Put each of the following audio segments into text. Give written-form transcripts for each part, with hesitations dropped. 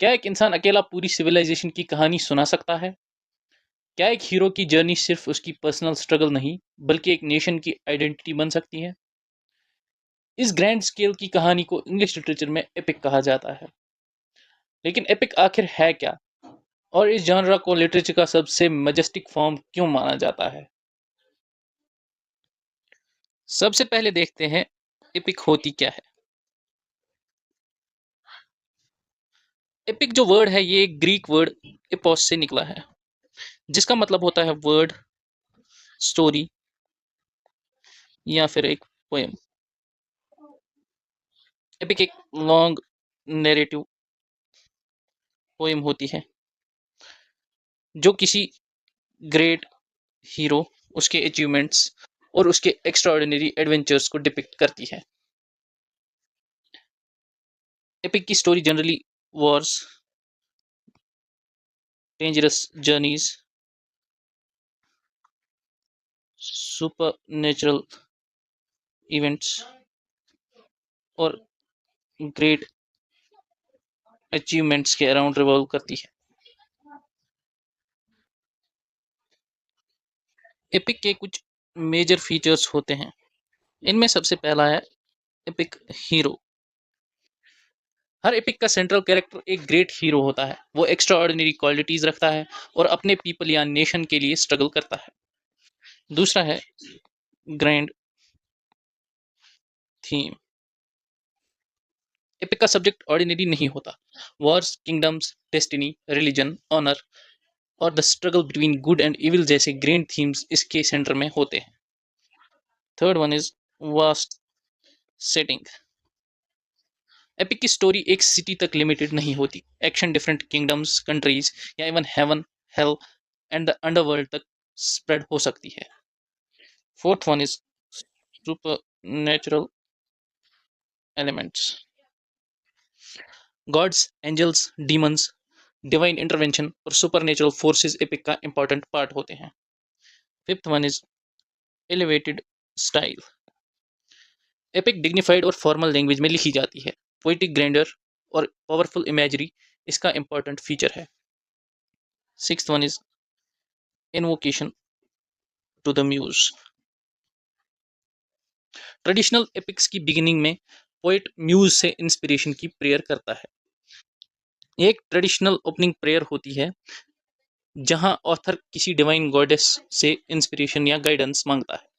क्या एक इंसान अकेला पूरी सिविलाइजेशन की कहानी सुना सकता है? क्या एक हीरो की जर्नी सिर्फ उसकी पर्सनल स्ट्रगल नहीं, बल्कि एक नेशन की आइडेंटिटी बन सकती है? इस ग्रैंड स्केल की कहानी को इंग्लिश लिटरेचर में एपिक कहा जाता है। लेकिन एपिक आखिर है क्या? और इस जॉनरा को लिटरेचर का सबसे मैजेस्टिक फॉर्म क्यों माना जाता है? सबसे पहले देखते हैं एपिक होती क्या है। एपिक जो वर्ड है ये एक ग्रीक वर्ड एपोस से निकला है, जिसका मतलब होता है वर्ड, स्टोरी या फिर एक पोएम। एपिक एक लॉन्ग नैरेटिव पोएम होती है जो किसी ग्रेट हीरो, उसके अचीवमेंट्स और उसके एक्स्ट्राऑर्डिनरी एडवेंचर्स को डिपिक्ट करती है। एपिक की story generally Wars, dangerous journeys, super events और ग्रेट अचीवमेंट्स के अराउंड रिवॉल्व करती है। एपिक के कुछ मेजर फीचर्स होते हैं। इनमें सबसे पहला है एपिक हीरो। हर एपिक का सेंट्रल कैरेक्टर एक ग्रेट हीरो होता है। वो एक्स्ट्रा ऑर्डिनरी क्वालिटीज रखता है और अपने पीपल या नेशन के लिए स्ट्रगल करता है। दूसरा है ग्रैंड थीम। एपिक का सब्जेक्ट ऑर्डिनरी नहीं होता। Wars, kingdoms, destiny, religion, honour और the struggle between good and evil जैसे ग्रैंड थीम्स इसके सेंटर में होते हैं। Third one is vast setting. Epic की स्टोरी एक सिटी तक लिमिटेड नहीं होती। एक्शन डिफरेंट किंगडम्स, कंट्रीज या even heaven, hell and the underworld तक स्प्रेड हो सकती है। Fourth one is supernatural elements. Gods, angels, demons, divine intervention और सुपरनेचुरल फोर्सेस एपिक का इंपॉर्टेंट पार्ट होते हैं। Fifth one is elevated style. Epic dignified और फॉर्मल लैंग्वेज में लिखी जाती है। पोएटिक ग्रैंडर और पावरफुल इमेजरी इसका इंपॉर्टेंट फीचर है। Sixth one is invocation to the muse. Traditional epics की बिगिनिंग में पोएट म्यूज से इंस्पिरेशन की प्रेयर करता है। एक ट्रेडिशनल ओपनिंग प्रेयर होती है जहां ऑथर किसी डिवाइन गॉडेस से इंस्पिरेशन या गाइडेंस मांगता है।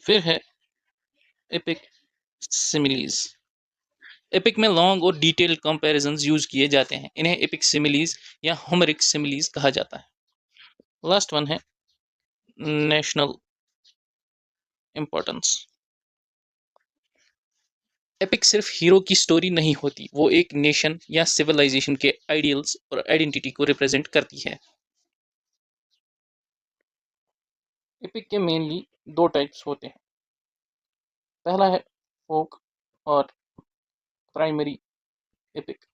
फिर है एपिक सिमिलीज। एपिक में लॉन्ग और डिटेल्ड कंपैरिजंस यूज किए जाते हैं। इन्हें एपिक सिमिलीज या होमरिक सिमिलीज कहा जाता है। लास्ट वन है नेशनल इंपॉर्टेंस। एपिक सिर्फ हीरो की स्टोरी नहीं होती, वो एक नेशन या सिविलाइजेशन के आइडियल्स और आइडेंटिटी को रिप्रेजेंट करती है। एपिक के मेनली दो टाइप्स होते हैं। पहला है फोक और प्राइमरी एपिक।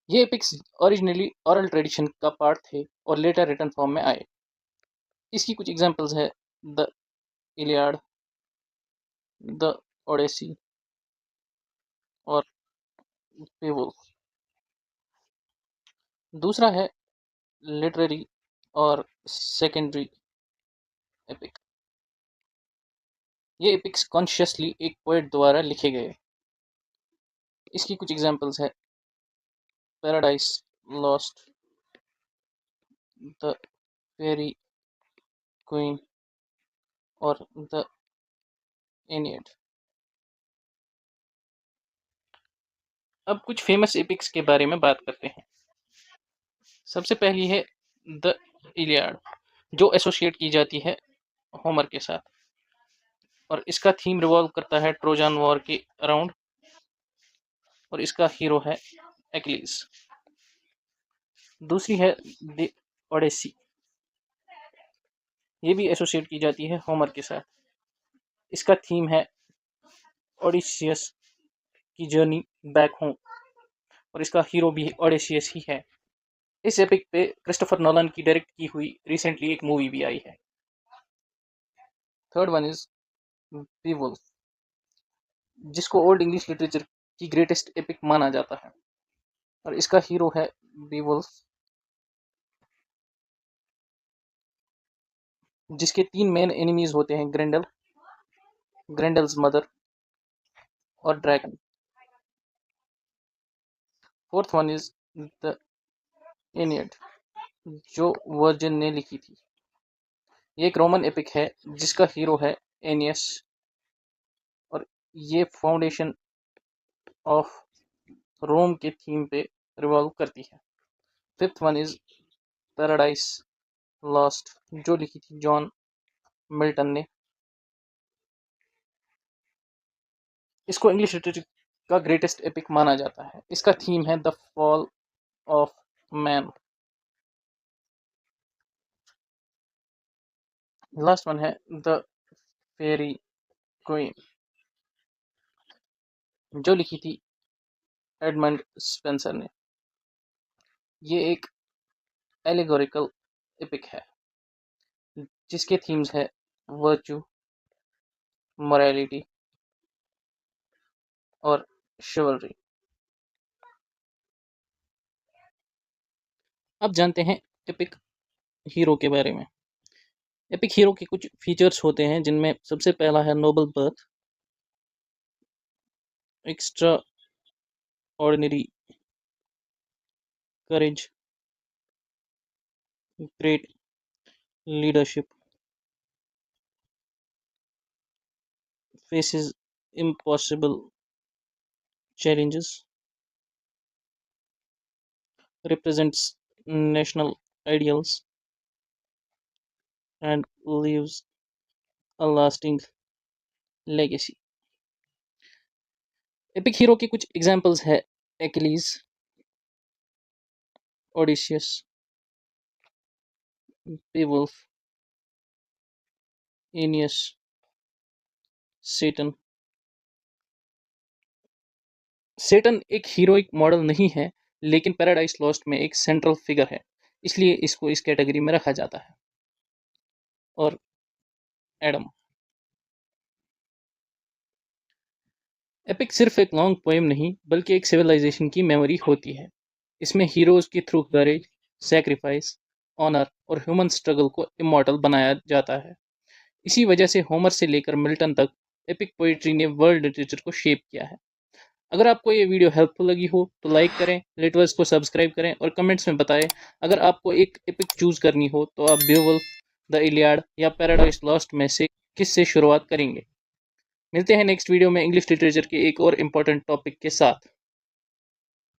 ये एपिक्स ओरिजिनली ओरल ट्रेडिशन का पार्ट थे और लेटर रिटन फॉर्म में आए। इसकी कुछ एग्जांपल्स है द इलियाड, द ओडेसी और बेवुल्फ। दूसरा है लिटरेरी और सेकेंडरी एपिक। ये एपिक्स कॉन्शियसली एक पोएट द्वारा लिखे गए। इसकी कुछ एग्जांपल्स है Paradise Lost, the Faerie Queene और द एनियड। अब कुछ फेमस एपिक्स के बारे में बात करते हैं। सबसे पहली है द इलियाड, जो एसोसिएट की जाती है होमर के साथ और इसका थीम रिवॉल्व करता है ट्रोजन वॉर के अराउंड और इसका हीरो है एक्लीज। दूसरी है द ओडेसी, ये भी एसोसिएट की जाती है होमर के साथ। इसका थीम है ओडिसियस की जर्नी बैक होम और इसका हीरो भी ओडेसियस ही है। इस एपिक पे क्रिस्टोफर नोलन की डायरेक्ट की हुई रिसेंटली एक मूवी भी आई है। Third one is Beowulf. जिसको ओल्ड इंग्लिश लिटरेचर की ग्रेटेस्ट एपिक माना जाता है, और इसका हीरो है बीवुल्फ, जिसके 3 मेन एनिमीज होते हैं, ग्रेंडल, ग्रेंडल्स मदर और dragon. Fourth one is the Aeneid, जो वर्जिन ने लिखी थी। ये एक रोमन एपिक है जिसका हीरो है एनियस, और ये फाउंडेशन ऑफ रोम के थीम पे रिवॉल्व करती है। Fifth one is paradise lost, जो लिखी थी जॉन मिल्टन ने। इसको इंग्लिश लिटरेचर का ग्रेटेस्ट एपिक माना जाता है। इसका थीम है the fall of man. Last one है द फेरी क्वीन, जो लिखी थी एडमंड स्पेंसर ने। ये एक एलिगोरिकल एपिक है जिसके थीम्स है वर्च्यू, मोरालिटी और शिवलरी। अब जानते हैं एपिक हीरो के बारे में। एपिक हीरो के कुछ फीचर्स होते हैं, जिनमें सबसे पहला है noble birth, extraordinary courage, great leadership, faces impossible challenges, represents national ideals, and leaves a lasting legacy. Epic hero के कुछ एग्जाम्पल्स है एक्लीज, ओडिशियस, बेवुल्फ, एनियस, सेटन। सेटन एक हीरोइक मॉडल नहीं है, लेकिन पैराडाइज लॉस्ट में एक सेंट्रल फिगर है, इसलिए इसको इस कैटेगरी में रखा जाता है। और एडम। एपिक सिर्फ एक लॉन्ग पोएम नहीं, बल्कि एक सिविलाइजेशन की मेमोरी होती है। इसमें हीरोज की थ्रू करेज, सैक्रिफाइस, ऑनर और ह्यूमन स्ट्रगल को इमॉर्टल बनाया जाता है। इसी वजह से होमर से लेकर मिल्टन तक एपिक पोइट्री ने वर्ल्ड लिटरेचर को शेप किया है। अगर आपको ये वीडियो हेल्पफुल लगी हो तो लाइक करें, लिटवर्स को सब्सक्राइब करें और कमेंट्स में बताएं। अगर आपको एक एपिक चूज करनी हो तो आप बेवुल्फ, द इलियाड या पैराडाइज लॉस्ट में से किस से शुरुआत करेंगे। मिलते हैं नेक्स्ट वीडियो में इंग्लिश लिटरेचर के एक और इम्पोर्टेंट टॉपिक के साथ।